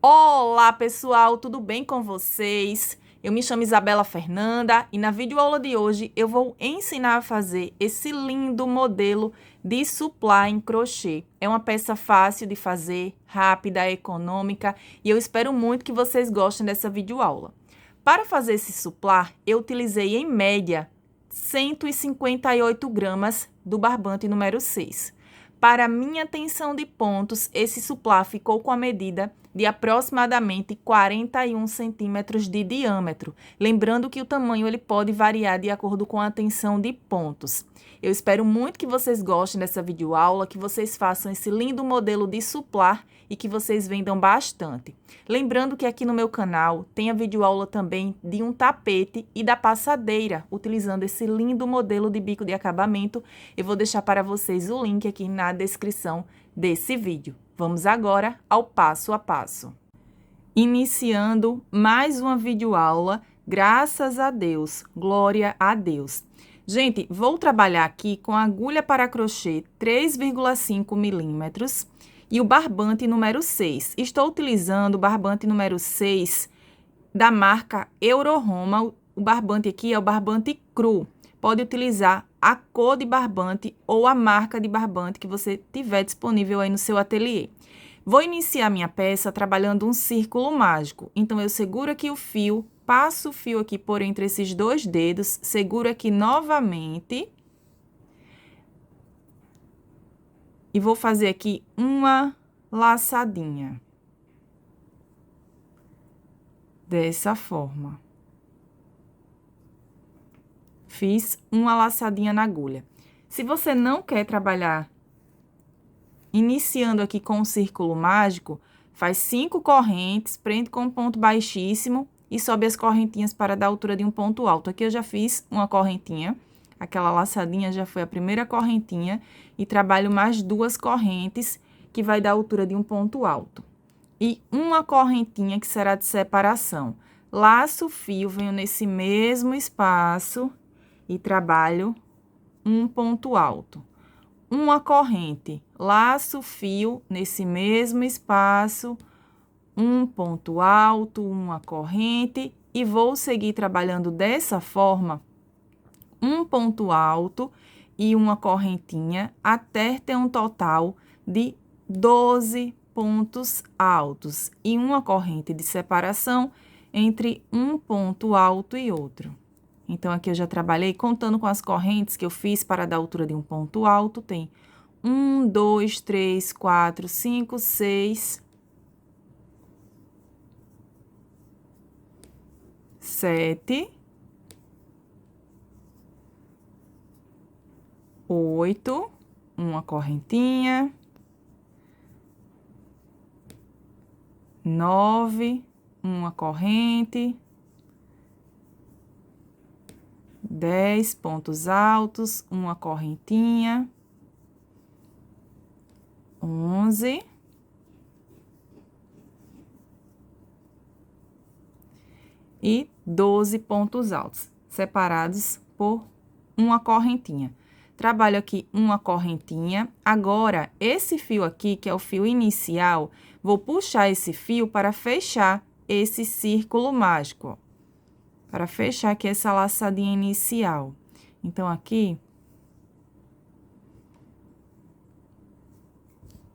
Olá, pessoal, tudo bem com vocês? Eu me chamo Isabela Fernanda e na videoaula de hoje eu vou ensinar a fazer esse lindo modelo de suplá em crochê. É uma peça fácil de fazer, rápida, econômica e eu espero muito que vocês gostem dessa videoaula. Para fazer esse suplá, eu utilizei em média 158 gramas do barbante número 6. Para minha tensão de pontos, esse suplá ficou com a medida de aproximadamente 41 centímetros de diâmetro. Lembrando que o tamanho ele pode variar de acordo com a tensão de pontos. Eu espero muito que vocês gostem dessa videoaula, que vocês façam esse lindo modelo de suplá e que vocês vendam bastante. Lembrando que aqui no meu canal tem a videoaula também de um tapete e da passadeira, utilizando esse lindo modelo de bico de acabamento. Eu vou deixar para vocês o link aqui na descrição desse vídeo. Vamos agora ao passo a passo. Iniciando mais uma videoaula, graças a Deus, glória a Deus. Gente, vou trabalhar aqui com a agulha para crochê 3,5 milímetros e o barbante número 6. Estou utilizando o barbante número 6 da marca Euroroma. O barbante aqui é o barbante cru. Pode utilizar a cor de barbante ou a marca de barbante que você tiver disponível aí no seu ateliê. Vou iniciar minha peça trabalhando um círculo mágico. Então, eu seguro aqui o fio, passo o fio aqui por entre esses dois dedos, seguro aqui novamente. E vou fazer aqui uma laçadinha. Dessa forma. Fiz uma laçadinha na agulha. Se você não quer trabalhar iniciando aqui com o círculo mágico, faz 5 correntes, prende com um ponto baixíssimo e sobe as correntinhas para dar a altura de um ponto alto. Aqui eu já fiz uma correntinha, aquela laçadinha já foi a primeira correntinha e trabalho mais 2 correntes que vai dar a altura de um ponto alto. E uma correntinha que será de separação. Laço o fio, venho nesse mesmo espaço e trabalho um ponto alto. Uma corrente, laço o fio nesse mesmo espaço, um ponto alto, uma corrente e vou seguir trabalhando dessa forma, um ponto alto e uma correntinha até ter um total de 12 pontos altos e uma corrente de separação entre um ponto alto e outro. Então, aqui eu já trabalhei contando com as correntes que eu fiz para dar a altura de um ponto alto. Tem 1, 2, 3, 4, 5, 6, 7, 8, uma correntinha, 9, uma corrente, 10 pontos altos, uma correntinha, 11, e 12 pontos altos, separados por uma correntinha. Trabalho aqui uma correntinha. Agora, esse fio aqui, que é o fio inicial, vou puxar esse fio para fechar esse círculo mágico, ó. Para fechar aqui essa laçadinha inicial. Então, aqui,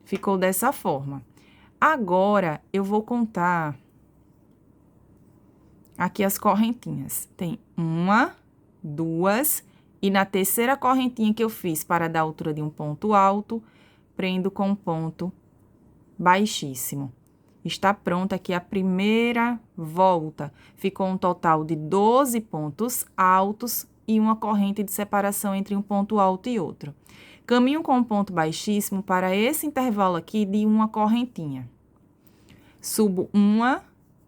ficou dessa forma. Agora, eu vou contar aqui as correntinhas. Tem 1, 2, e na terceira correntinha que eu fiz para dar a altura de um ponto alto, prendo com um ponto baixíssimo. Está pronta aqui a primeira volta. Ficou um total de 12 pontos altos e uma corrente de separação entre um ponto alto e outro. Caminho com um ponto baixíssimo para esse intervalo aqui de uma correntinha. Subo 1,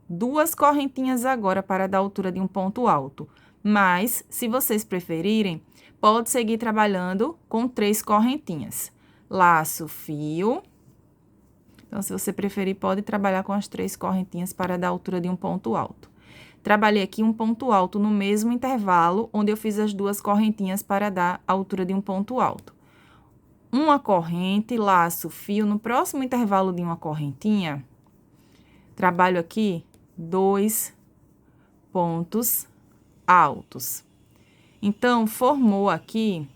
2 correntinhas agora para dar a altura de um ponto alto. Mas, se vocês preferirem, pode seguir trabalhando com 3 correntinhas. Laço o fio. Então, se você preferir, pode trabalhar com as 3 correntinhas para dar a altura de um ponto alto. Trabalhei aqui um ponto alto no mesmo intervalo, onde eu fiz as 2 correntinhas para dar a altura de um ponto alto. Uma corrente, laço o fio, no próximo intervalo de uma correntinha, trabalho aqui 2 pontos altos. Então, formou aqui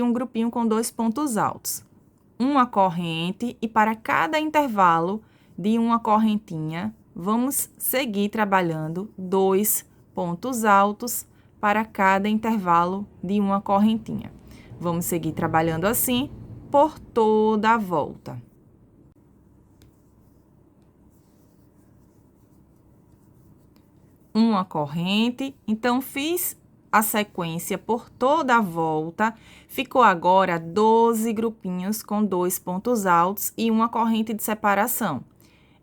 um grupinho com 2 pontos altos. Uma corrente, e para cada intervalo de uma correntinha, vamos seguir trabalhando 2 pontos altos para cada intervalo de uma correntinha. Vamos seguir trabalhando assim por toda a volta. Uma corrente, então fiz a sequência por toda a volta, ficou agora 12 grupinhos com 2 pontos altos e uma corrente de separação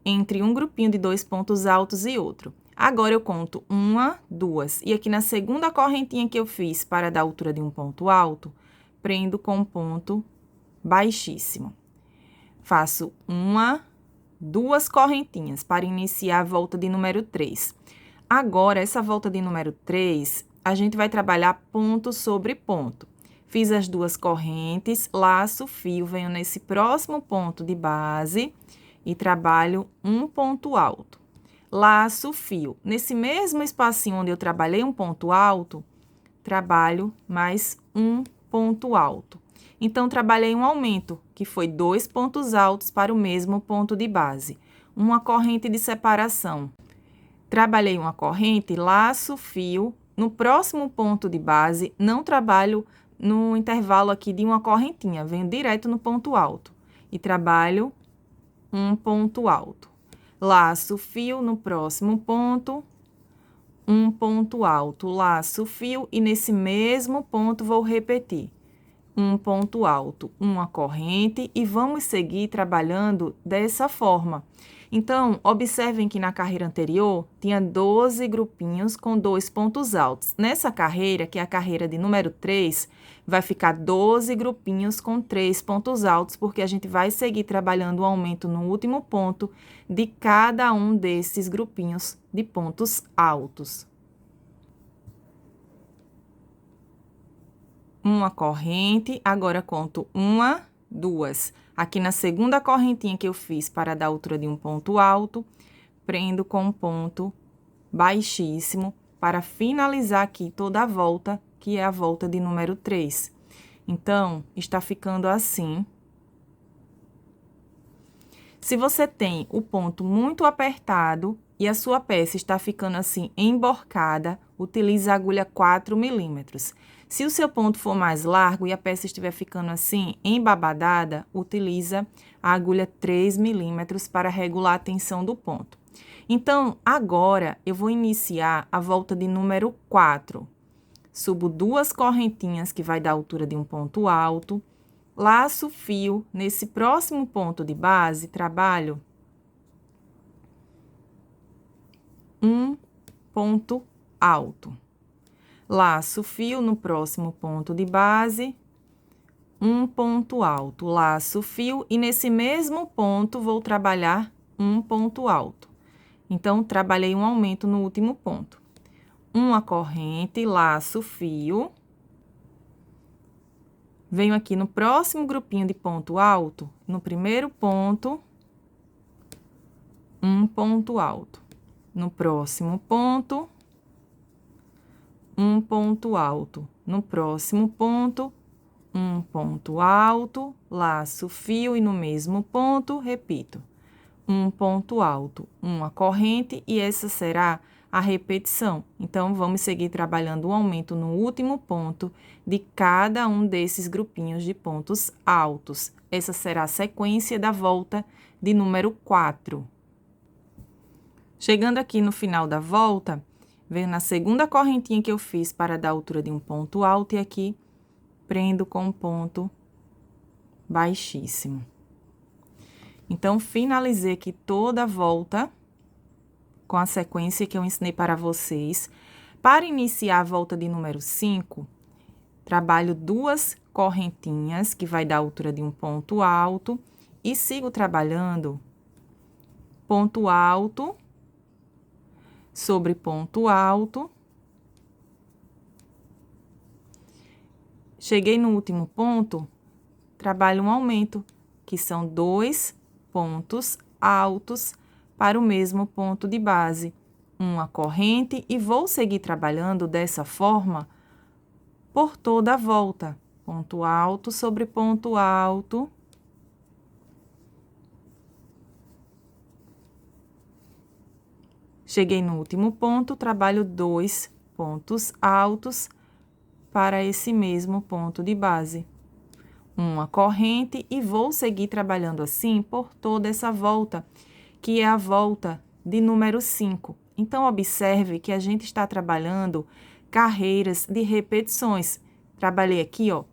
entre um grupinho de 2 pontos altos e outro. Agora, eu conto 1, 2, e aqui na segunda correntinha que eu fiz para dar altura de um ponto alto, prendo com um ponto baixíssimo. Faço 1, 2 correntinhas para iniciar a volta de número 3. Agora, essa volta de número 3, a gente vai trabalhar ponto sobre ponto. Fiz as 2 correntes, laço o fio, venho nesse próximo ponto de base e trabalho um ponto alto. Laço o fio. Nesse mesmo espacinho onde eu trabalhei um ponto alto, trabalho mais um ponto alto. Então, trabalhei um aumento, que foi 2 pontos altos para o mesmo ponto de base. Uma corrente de separação. Trabalhei uma corrente, laço o fio. No próximo ponto de base, não trabalho no intervalo aqui de uma correntinha, venho direto no ponto alto. E trabalho um ponto alto. Laço o fio no próximo ponto, um ponto alto. Laço o fio e nesse mesmo ponto vou repetir. Um ponto alto, uma corrente e vamos seguir trabalhando dessa forma. Então, observem que na carreira anterior tinha 12 grupinhos com 2 pontos altos. Nessa carreira, que é a carreira de número 3, vai ficar 12 grupinhos com 3 pontos altos, porque a gente vai seguir trabalhando o aumento no último ponto de cada um desses grupinhos de pontos altos. Uma corrente, agora conto 1, 2. Aqui na segunda correntinha que eu fiz para dar altura de um ponto alto, prendo com um ponto baixíssimo para finalizar aqui toda a volta, que é a volta de número 3. Então, está ficando assim. Se você tem o ponto muito apertado e a sua peça está ficando assim emborcada, utilize a agulha 4 milímetros. Se o seu ponto for mais largo e a peça estiver ficando assim embabadada, utiliza a agulha 3 milímetros para regular a tensão do ponto. Então, agora, eu vou iniciar a volta de número 4. Subo 2 correntinhas, que vai dar a altura de um ponto alto. Laço o fio, nesse próximo ponto de base, trabalho um ponto alto. Laço o fio no próximo ponto de base, um ponto alto. Laço o fio e nesse mesmo ponto vou trabalhar um ponto alto. Então, trabalhei um aumento no último ponto. Uma corrente, laço o fio. Venho aqui no próximo grupinho de ponto alto, no primeiro ponto, um ponto alto. No próximo ponto, um ponto alto. No próximo ponto, um ponto alto, laço o fio e no mesmo ponto, repito. Um ponto alto, uma corrente e essa será a repetição. Então, vamos seguir trabalhando o aumento no último ponto de cada um desses grupinhos de pontos altos. Essa será a sequência da volta de número 4. Chegando aqui no final da volta, venho na segunda correntinha que eu fiz para dar a altura de um ponto alto e aqui prendo com um ponto baixíssimo. Então, finalizei aqui toda a volta com a sequência que eu ensinei para vocês. Para iniciar a volta de número 5, trabalho 2 correntinhas, que vai dar a altura de um ponto alto, e sigo trabalhando ponto alto sobre ponto alto. Cheguei no último ponto, trabalho um aumento, que são 2 pontos altos para o mesmo ponto de base. Uma corrente e vou seguir trabalhando dessa forma por toda a volta. Ponto alto sobre ponto alto. Cheguei no último ponto, trabalho 2 pontos altos para esse mesmo ponto de base. Uma corrente e vou seguir trabalhando assim por toda essa volta, que é a volta de número 5. Então, observe que a gente está trabalhando carreiras de repetições. Trabalhei aqui, ó,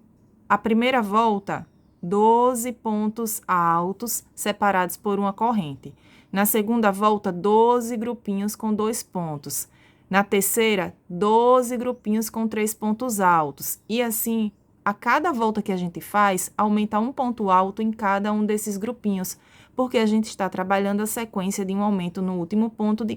a primeira volta, 12 pontos altos separados por uma corrente. Na segunda volta, 12 grupinhos com 2 pontos. Na terceira, 12 grupinhos com 3 pontos altos. E assim, a cada volta que a gente faz, aumenta um ponto alto em cada um desses grupinhos, porque a gente está trabalhando a sequência de um aumento no último ponto de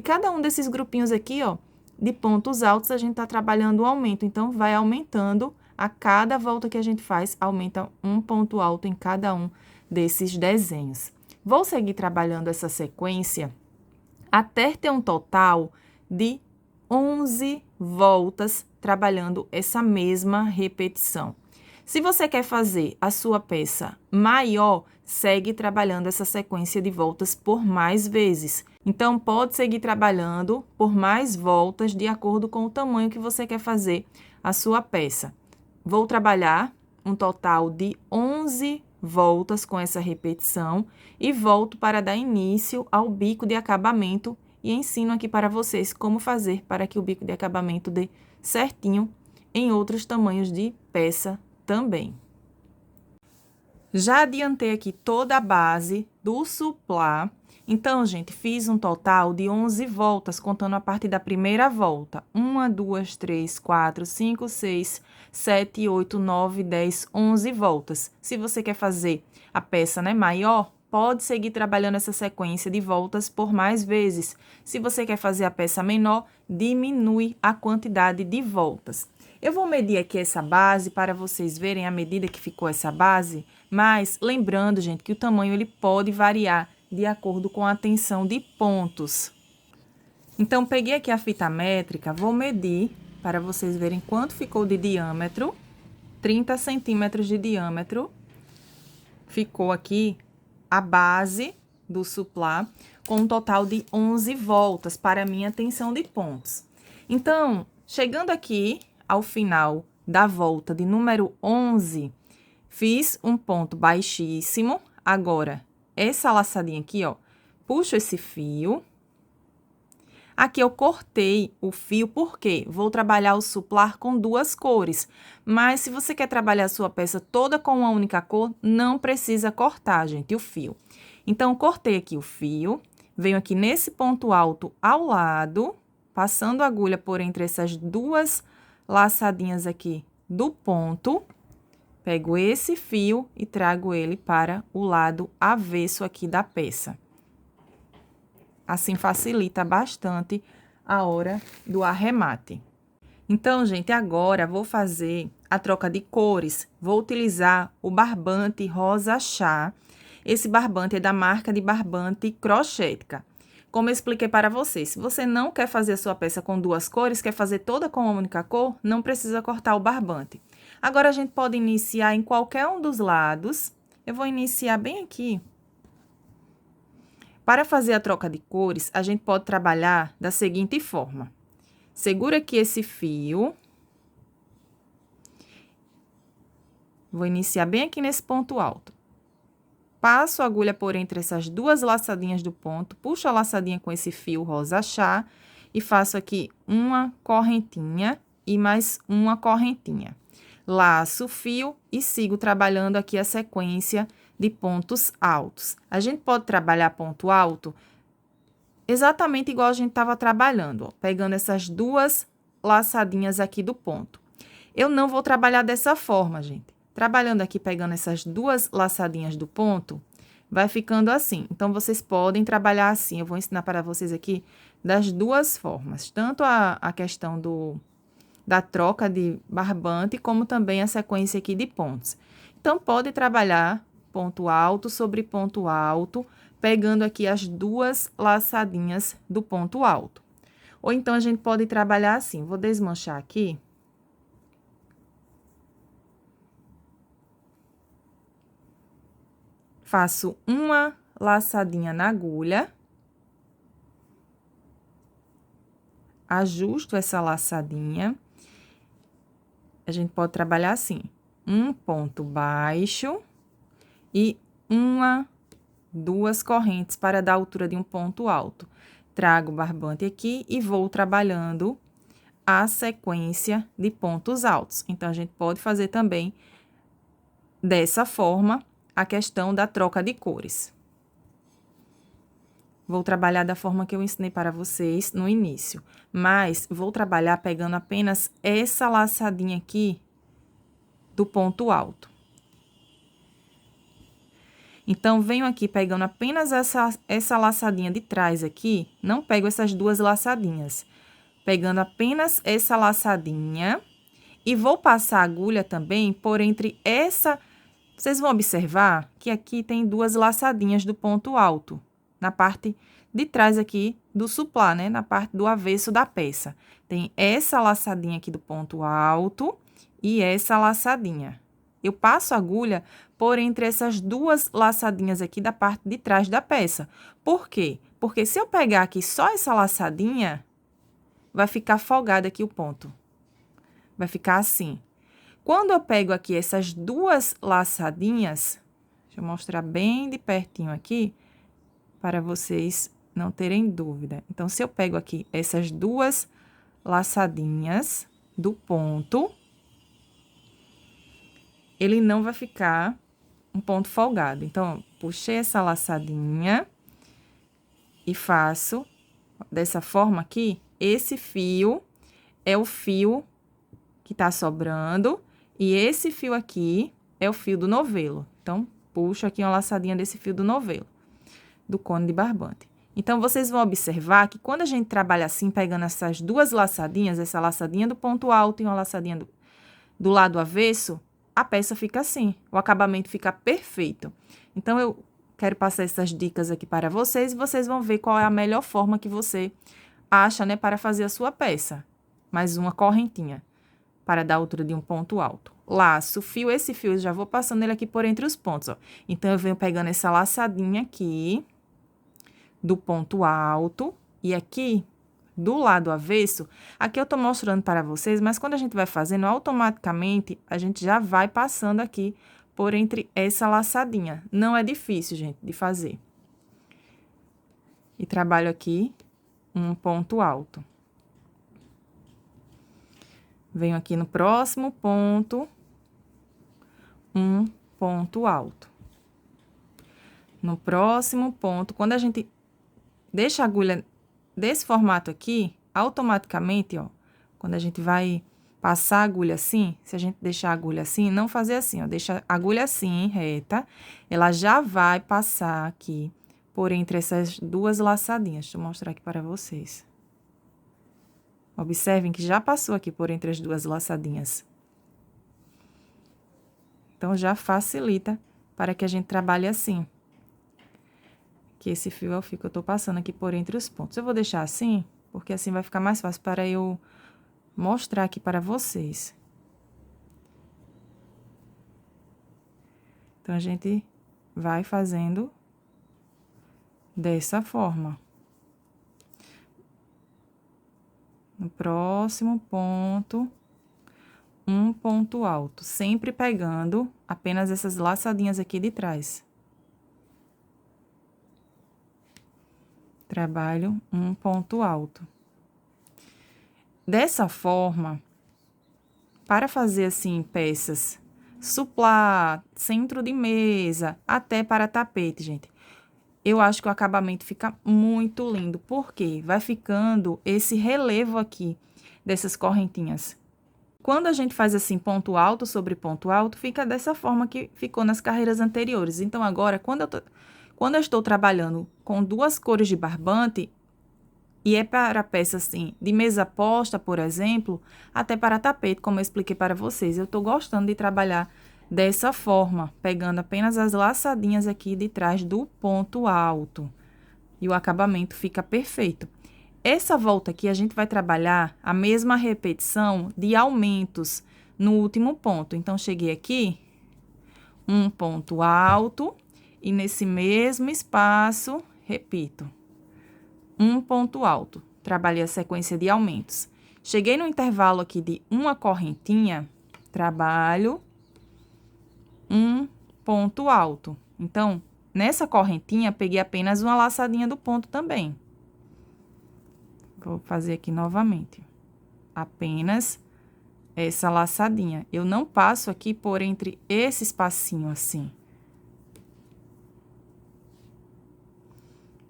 cada um desses grupinhos aqui, ó, de pontos altos, a gente está trabalhando o aumento. Então, vai aumentando a cada volta que a gente faz, aumenta um ponto alto em cada um desses desenhos. Vou seguir trabalhando essa sequência até ter um total de 11 voltas trabalhando essa mesma repetição. Se você quer fazer a sua peça maior, segue trabalhando essa sequência de voltas por mais vezes. Então, pode seguir trabalhando por mais voltas de acordo com o tamanho que você quer fazer a sua peça. Vou trabalhar um total de 11 voltas com essa repetição e volto para dar início ao bico de acabamento e ensino aqui para vocês como fazer para que o bico de acabamento dê certinho em outros tamanhos de peça também. Já adiantei aqui toda a base do suplá. Então, gente, fiz um total de 11 voltas, contando a partir da primeira volta. 1, 2, 3, 4, 5, 6, 7, 8, 9, 10, 11 voltas. Se você quer fazer a peça, né, maior, pode seguir trabalhando essa sequência de voltas por mais vezes. Se você quer fazer a peça menor, diminui a quantidade de voltas. Eu vou medir aqui essa base para vocês verem a medida que ficou essa base, mas lembrando, gente, que o tamanho ele pode variar de acordo com a tensão de pontos. Então, peguei aqui a fita métrica, vou medir para vocês verem quanto ficou de diâmetro. 30 centímetros de diâmetro. Ficou aqui a base do suplá com um total de 11 voltas para a minha tensão de pontos. Então, chegando aqui ao final da volta de número 11, fiz um ponto baixíssimo. Agora, essa laçadinha aqui, ó, puxo esse fio. Aqui eu cortei o fio, porque vou trabalhar o suplar com 2 cores. Mas se você quer trabalhar a sua peça toda com uma única cor, não precisa cortar, gente, o fio. Então, cortei aqui o fio, venho aqui nesse ponto alto ao lado, passando a agulha por entre essas 2 laçadinhas aqui do ponto. Pego esse fio e trago ele para o lado avesso aqui da peça. Assim facilita bastante a hora do arremate. Então, gente, agora vou fazer a troca de cores. Vou utilizar o barbante rosa chá. Esse barbante é da marca de barbante Crochética. Como eu expliquei para vocês, se você não quer fazer a sua peça com 2 cores, quer fazer toda com uma única cor, não precisa cortar o barbante. Agora, a gente pode iniciar em qualquer um dos lados. Eu vou iniciar bem aqui. Para fazer a troca de cores, a gente pode trabalhar da seguinte forma. Segura aqui esse fio. Vou iniciar bem aqui nesse ponto alto. Passo a agulha por entre essas 2 laçadinhas do ponto, puxo a laçadinha com esse fio rosa chá e faço aqui uma correntinha e mais uma correntinha. Laço o fio e sigo trabalhando aqui a sequência de pontos altos. A gente pode trabalhar ponto alto exatamente igual a gente estava trabalhando, ó, pegando essas 2 laçadinhas aqui do ponto. Eu não vou trabalhar dessa forma, gente. Trabalhando aqui, pegando essas 2 laçadinhas do ponto, vai ficando assim. Então, vocês podem trabalhar assim. Eu vou ensinar para vocês aqui das 2 formas. Tanto a questão da troca de barbante, como também a sequência aqui de pontos. Então, pode trabalhar ponto alto sobre ponto alto, pegando aqui as duas laçadinhas do ponto alto. Ou então, a gente pode trabalhar assim, vou desmanchar aqui. Faço uma laçadinha na agulha. Ajusto essa laçadinha. A gente pode trabalhar assim, um ponto baixo e duas correntes para dar a altura de um ponto alto. Trago o barbante aqui e vou trabalhando a sequência de pontos altos. Então, a gente pode fazer também dessa forma a questão da troca de cores. Vou trabalhar da forma que eu ensinei para vocês no início, mas vou trabalhar pegando apenas essa laçadinha aqui do ponto alto. Então, venho aqui pegando apenas essa laçadinha de trás aqui, não pego essas duas laçadinhas. Pegando apenas essa laçadinha e vou passar a agulha também por entre essa... Vocês vão observar que aqui tem duas laçadinhas do ponto alto, na parte de trás aqui do suplá, né? Na parte do avesso da peça. Tem essa laçadinha aqui do ponto alto e essa laçadinha. Eu passo a agulha por entre essas duas laçadinhas aqui da parte de trás da peça. Por quê? Porque se eu pegar aqui só essa laçadinha, vai ficar folgado aqui o ponto. Vai ficar assim. Quando eu pego aqui essas duas laçadinhas, deixa eu mostrar bem de pertinho aqui, para vocês não terem dúvida. Então, se eu pego aqui essas duas laçadinhas do ponto, ele não vai ficar um ponto folgado. Então, puxei essa laçadinha e faço dessa forma aqui. Esse fio é o fio que tá sobrando e esse fio aqui é o fio do novelo. Então, puxo aqui uma laçadinha desse fio do novelo, do cone de barbante. Então, vocês vão observar que quando a gente trabalha assim, pegando essas duas laçadinhas, essa laçadinha do ponto alto e uma laçadinha do lado avesso, a peça fica assim, o acabamento fica perfeito. Então, eu quero passar essas dicas aqui para vocês e vocês vão ver qual é a melhor forma que você acha, né, para fazer a sua peça. Mais uma correntinha, para dar a altura de um ponto alto. Laço, fio, esse fio, eu já vou passando ele aqui por entre os pontos, ó. Então, eu venho pegando essa laçadinha aqui, do ponto alto, e aqui... do lado avesso, aqui eu tô mostrando para vocês, mas quando a gente vai fazendo, automaticamente, a gente já vai passando aqui por entre essa laçadinha. Não é difícil, gente, de fazer. E trabalho aqui um ponto alto. Venho aqui no próximo ponto, um ponto alto. No próximo ponto, quando a gente deixa a agulha desse formato aqui, automaticamente, ó, quando a gente vai passar a agulha assim, se a gente deixar a agulha assim, não fazer assim, ó, deixa a agulha assim, reta, ela já vai passar aqui por entre essas duas laçadinhas. Deixa eu mostrar aqui para vocês. Observem que já passou aqui por entre as duas laçadinhas. Então, já facilita para que a gente trabalhe assim. Que esse fio é o fio que eu tô passando aqui por entre os pontos. Eu vou deixar assim, porque assim vai ficar mais fácil para eu mostrar aqui para vocês. Então, a gente vai fazendo dessa forma. No próximo ponto, um ponto alto, sempre pegando apenas essas laçadinhas aqui de trás. Trabalho um ponto alto. Dessa forma, para fazer assim peças suplá, centro de mesa, até para tapete, gente, eu acho que o acabamento fica muito lindo, porque vai ficando esse relevo aqui dessas correntinhas. Quando a gente faz assim ponto alto sobre ponto alto, fica dessa forma que ficou nas carreiras anteriores. Então, agora, quando eu estou trabalhando com duas cores de barbante, e é para peça assim, de mesa posta, por exemplo, até para tapete, como eu expliquei para vocês. Eu estou gostando de trabalhar dessa forma, pegando apenas as laçadinhas aqui de trás do ponto alto. E o acabamento fica perfeito. Essa volta aqui, a gente vai trabalhar a mesma repetição de aumentos no último ponto. Então, cheguei aqui, um ponto alto, e nesse mesmo espaço, repito, um ponto alto. Trabalhei a sequência de aumentos. Cheguei no intervalo aqui de uma correntinha, trabalho um ponto alto. Então, nessa correntinha, peguei apenas uma laçadinha do ponto também. Vou fazer aqui novamente. Apenas essa laçadinha. Eu não passo aqui por entre esse espacinho assim.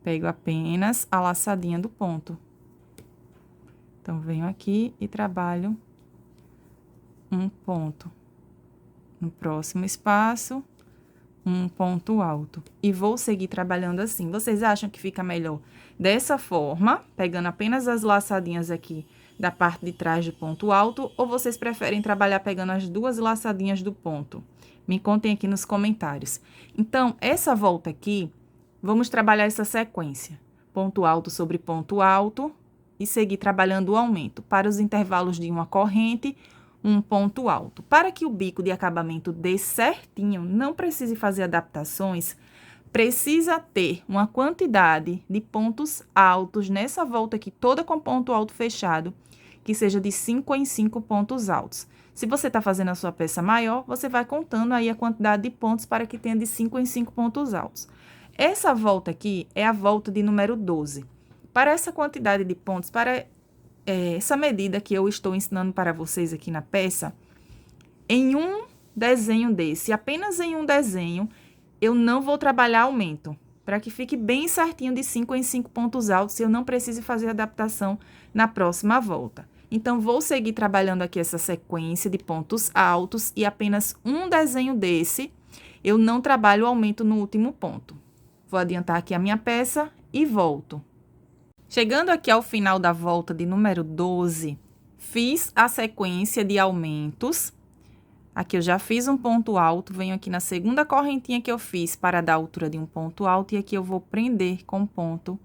Pego apenas a laçadinha do ponto. Então, venho aqui e trabalho um ponto. No próximo espaço, um ponto alto. E vou seguir trabalhando assim. Vocês acham que fica melhor dessa forma, pegando apenas as laçadinhas aqui da parte de trás do ponto alto, ou vocês preferem trabalhar pegando as duas laçadinhas do ponto? Me contem aqui nos comentários. Então, essa volta aqui, vamos trabalhar essa sequência. Ponto alto sobre ponto alto e seguir trabalhando o aumento. Para os intervalos de uma corrente, um ponto alto. Para que o bico de acabamento dê certinho, não precise fazer adaptações, precisa ter uma quantidade de pontos altos nessa volta aqui, toda com ponto alto fechado, que seja de 5 em 5 pontos altos. Se você está fazendo a sua peça maior, você vai contando aí a quantidade de pontos para que tenha de 5 em 5 pontos altos. Essa volta aqui é a volta de número 12. Para essa quantidade de pontos, para essa medida que eu estou ensinando para vocês aqui na peça, em um desenho desse, apenas em um desenho, eu não vou trabalhar aumento, para que fique bem certinho de 5 em 5 pontos altos, e eu não precise fazer adaptação na próxima volta. Então, vou seguir trabalhando aqui essa sequência de pontos altos, e apenas um desenho desse, eu não trabalho o aumento no último ponto. Vou adiantar aqui a minha peça e volto. Chegando aqui ao final da volta de número 12, fiz a sequência de aumentos. Aqui eu já fiz um ponto alto, venho aqui na segunda correntinha que eu fiz para dar a altura de um ponto alto, e aqui eu vou prender com ponto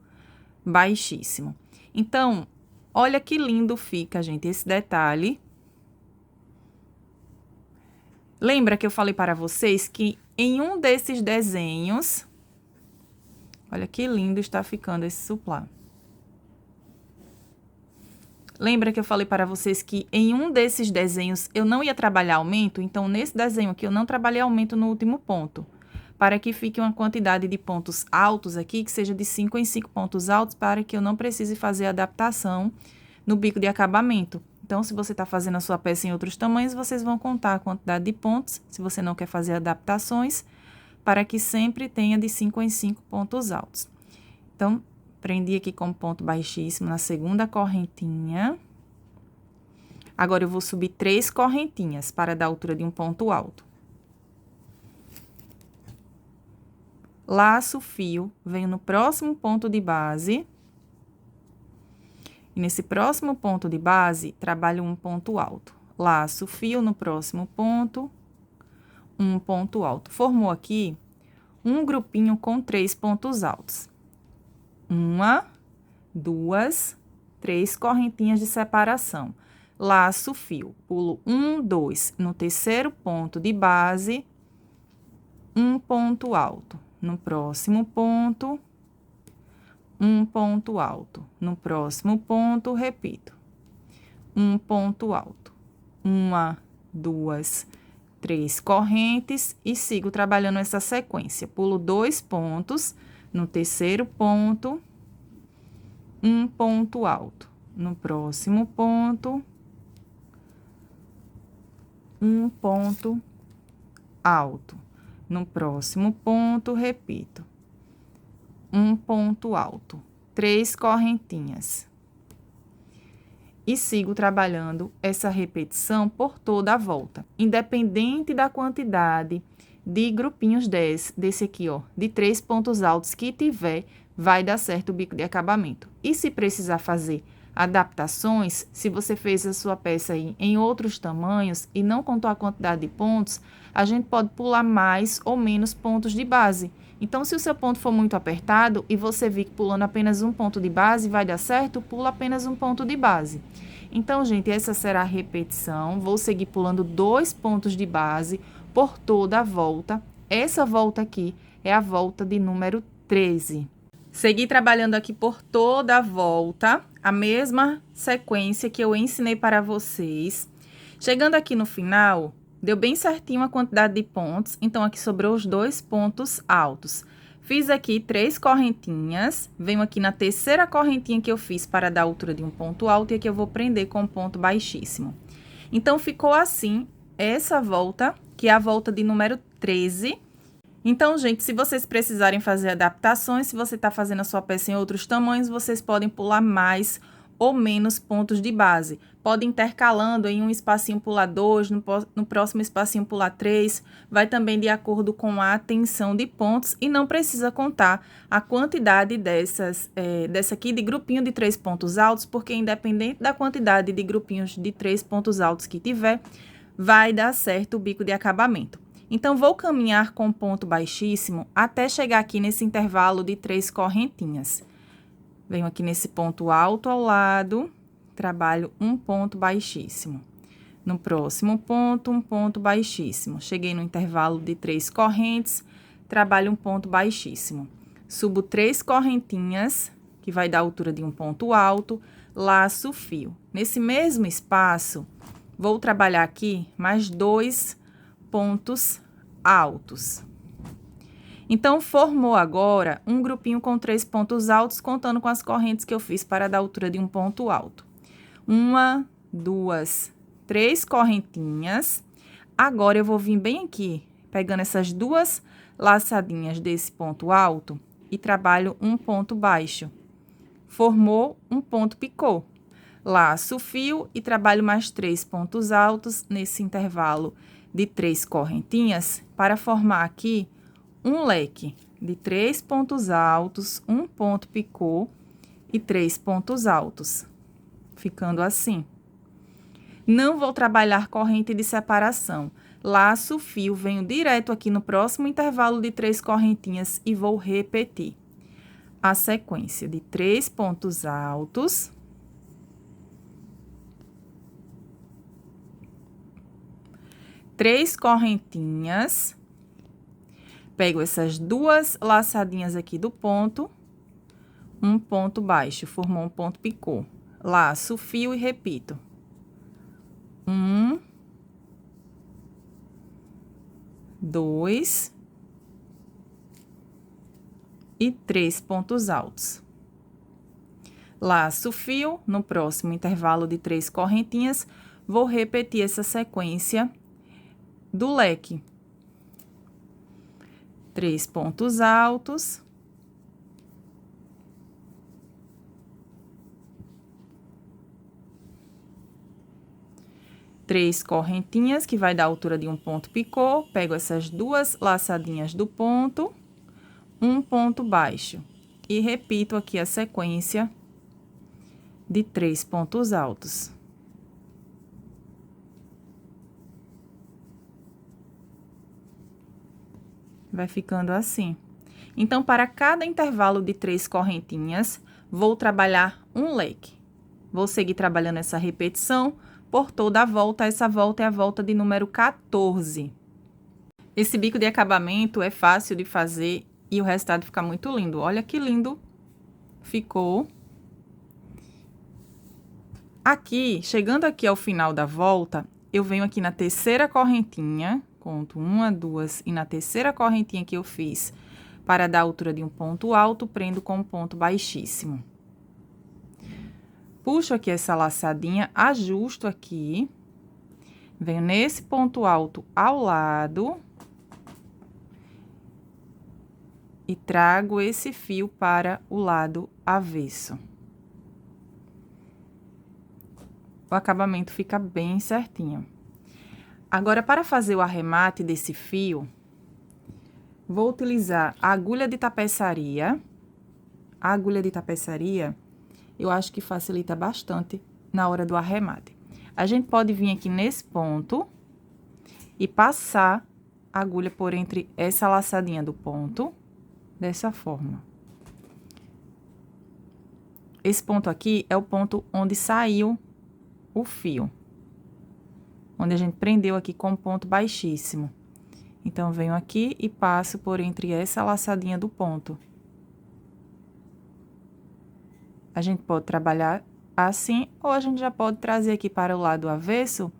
baixíssimo. Então, olha que lindo fica, gente, esse detalhe. Lembra que eu falei para vocês que em um desses desenhos, olha que lindo está ficando esse suplá. Lembra que eu falei para vocês que em um desses desenhos eu não ia trabalhar aumento? Então, nesse desenho aqui, eu não trabalhei aumento no último ponto. Para que fique uma quantidade de pontos altos aqui, que seja de 5 em 5 pontos altos, para que eu não precise fazer adaptação no bico de acabamento. Então, se você está fazendo a sua peça em outros tamanhos, vocês vão contar a quantidade de pontos, se você não quer fazer adaptações, para que sempre tenha de 5 em 5 pontos altos. Então, prendi aqui com ponto baixíssimo na segunda correntinha. Agora, eu vou subir 3 correntinhas para dar a altura de um ponto alto. Laço o fio, venho no próximo ponto de base. E nesse próximo ponto de base, trabalho um ponto alto. Laço o fio no próximo ponto, um ponto alto. Formou aqui um grupinho com 3 pontos altos. 1, 2, 3 correntinhas de separação. Laço o fio, pulo 1, 2. No terceiro ponto de base, um ponto alto. No próximo ponto, um ponto alto. No próximo ponto, repito, um ponto alto. 1, 2, 3 correntes e sigo trabalhando essa sequência. Pulo 2 pontos. No terceiro ponto, um ponto alto. No próximo ponto, um ponto alto. No próximo ponto, repito, um ponto alto. 3 correntinhas. E sigo trabalhando essa repetição por toda a volta, independente da quantidade de grupinhos desse aqui, ó, de 3 pontos altos que tiver, vai dar certo o bico de acabamento. E se precisar fazer adaptações, se você fez a sua peça aí em outros tamanhos e não contou a quantidade de pontos, a gente pode pular mais ou menos pontos de base. Então, se o seu ponto for muito apertado e você vir pulando apenas um ponto de base, vai dar certo, pula apenas um ponto de base. Então, gente, essa será a repetição. Vou seguir pulando 2 pontos de base por toda a volta. Essa volta aqui é a volta de número 13. Segui trabalhando aqui por toda a volta, a mesma sequência que eu ensinei para vocês. Chegando aqui no final, deu bem certinho a quantidade de pontos, então aqui sobrou os 2 pontos altos. Fiz aqui 3 correntinhas, venho aqui na terceira correntinha que eu fiz para dar a altura de um ponto alto, e aqui eu vou prender com um ponto baixíssimo. Então, ficou assim, essa volta, que é a volta de número 13. Então, gente, se vocês precisarem fazer adaptações, se você está fazendo a sua peça em outros tamanhos, vocês podem pular mais ou menos pontos de base. Pode intercalando em um espacinho pular 2, no próximo espacinho pular 3, vai também de acordo com a tensão de pontos e não precisa contar a quantidade dessa aqui de grupinho de 3 pontos altos, porque independente da quantidade de grupinhos de 3 pontos altos que tiver, vai dar certo o bico de acabamento. Então, vou caminhar com ponto baixíssimo até chegar aqui nesse intervalo de 3 correntinhas. Venho aqui nesse ponto alto ao lado, trabalho um ponto baixíssimo. No próximo ponto, um ponto baixíssimo. Cheguei no intervalo de 3 correntes, trabalho um ponto baixíssimo. Subo 3 correntinhas, que vai dar a altura de um ponto alto, laço o fio. Nesse mesmo espaço, vou trabalhar aqui mais 2 pontos altos. Então, formou agora um grupinho com 3 pontos altos, contando com as correntes que eu fiz para dar a altura de um ponto alto. 1, 2, 3 correntinhas. Agora, eu vou vir bem aqui, pegando essas 2 laçadinhas desse ponto alto e trabalho um ponto baixo. Formou um ponto picô. Laço o fio e trabalho mais 3 pontos altos nesse intervalo de 3 correntinhas para formar aqui um leque de 3 pontos altos, um ponto picô e 3 pontos altos, ficando assim. Não vou trabalhar corrente de separação. Laço o fio, venho direto aqui no próximo intervalo de 3 correntinhas e vou repetir a sequência de 3 pontos altos, 3 correntinhas, pego essas 2 laçadinhas aqui do ponto, um ponto baixo, formou um ponto picô. Laço o fio e repito. 1, 2 e 3 pontos altos. Laço o fio, no próximo intervalo de 3 correntinhas, vou repetir essa sequência do leque. 3 pontos altos. 3 correntinhas, que vai dar a altura de um ponto picô. Pego essas 2 laçadinhas do ponto, um ponto baixo. E repito aqui a sequência de 3 pontos altos. Vai ficando assim. Então, para cada intervalo de 3 correntinhas, vou trabalhar um leque. Vou seguir trabalhando essa repetição por toda a volta. Essa volta é a volta de número 14. Esse bico de acabamento é fácil de fazer e o resultado fica muito lindo. Olha que lindo ficou. Aqui, chegando aqui ao final da volta, eu venho aqui na terceira correntinha, conto 1, 2, e na terceira correntinha que eu fiz para dar a altura de um ponto alto, prendo com um ponto baixíssimo. Puxo aqui essa laçadinha, ajusto aqui, venho nesse ponto alto ao lado e trago esse fio para o lado avesso. O acabamento fica bem certinho. Agora, para fazer o arremate desse fio, vou utilizar a agulha de tapeçaria. A agulha de tapeçaria, eu acho que facilita bastante na hora do arremate. A gente pode vir aqui nesse ponto e passar a agulha por entre essa laçadinha do ponto, dessa forma. Esse ponto aqui é o ponto onde saiu o fio, onde a gente prendeu aqui com um ponto baixíssimo. Então, venho aqui e passo por entre essa laçadinha do ponto. A gente pode trabalhar assim, ou a gente já pode trazer aqui para o lado avesso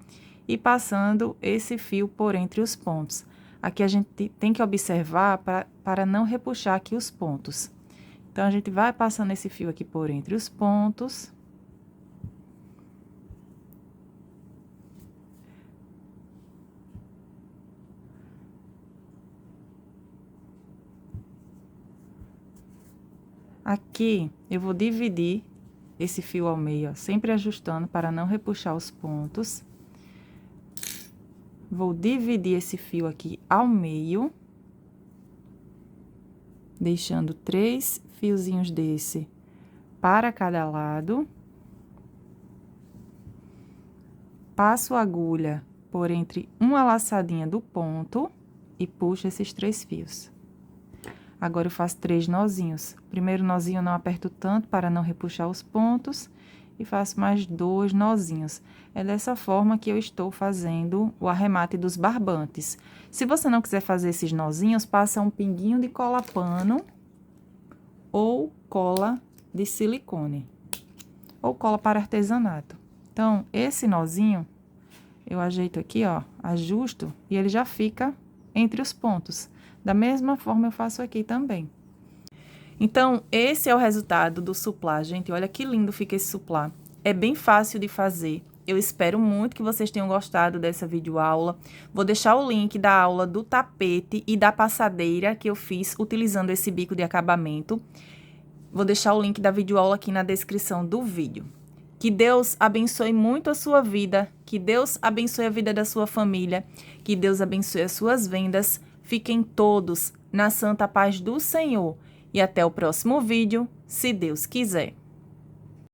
e passando esse fio por entre os pontos. Aqui a gente tem que observar para não repuxar aqui os pontos. Então, a gente vai passando esse fio aqui por entre os pontos. Aqui, eu vou dividir esse fio ao meio, ó, sempre ajustando para não repuxar os pontos. Vou dividir esse fio aqui ao meio, deixando 3 fiozinhos desse para cada lado. Passo a agulha por entre uma laçadinha do ponto e puxo esses 3 fios. Agora, eu faço 3 nozinhos. Primeiro nozinho eu não aperto tanto para não repuxar os pontos. E faço mais 2 nozinhos. É dessa forma que eu estou fazendo o arremate dos barbantes. Se você não quiser fazer esses nozinhos, passa um pinguinho de cola pano ou cola de silicone. Ou cola para artesanato. Então, esse nozinho, eu ajeito aqui, ó, ajusto e ele já fica entre os pontos. Da mesma forma, eu faço aqui também. Então, esse é o resultado do suplá, gente. Olha que lindo fica esse suplá. É bem fácil de fazer. Eu espero muito que vocês tenham gostado dessa videoaula. Vou deixar o link da aula do tapete e da passadeira que eu fiz utilizando esse bico de acabamento. Vou deixar o link da videoaula aqui na descrição do vídeo. Que Deus abençoe muito a sua vida, que Deus abençoe a vida da sua família, que Deus abençoe as suas vendas. Fiquem todos na santa paz do Senhor. E até o próximo vídeo, se Deus quiser.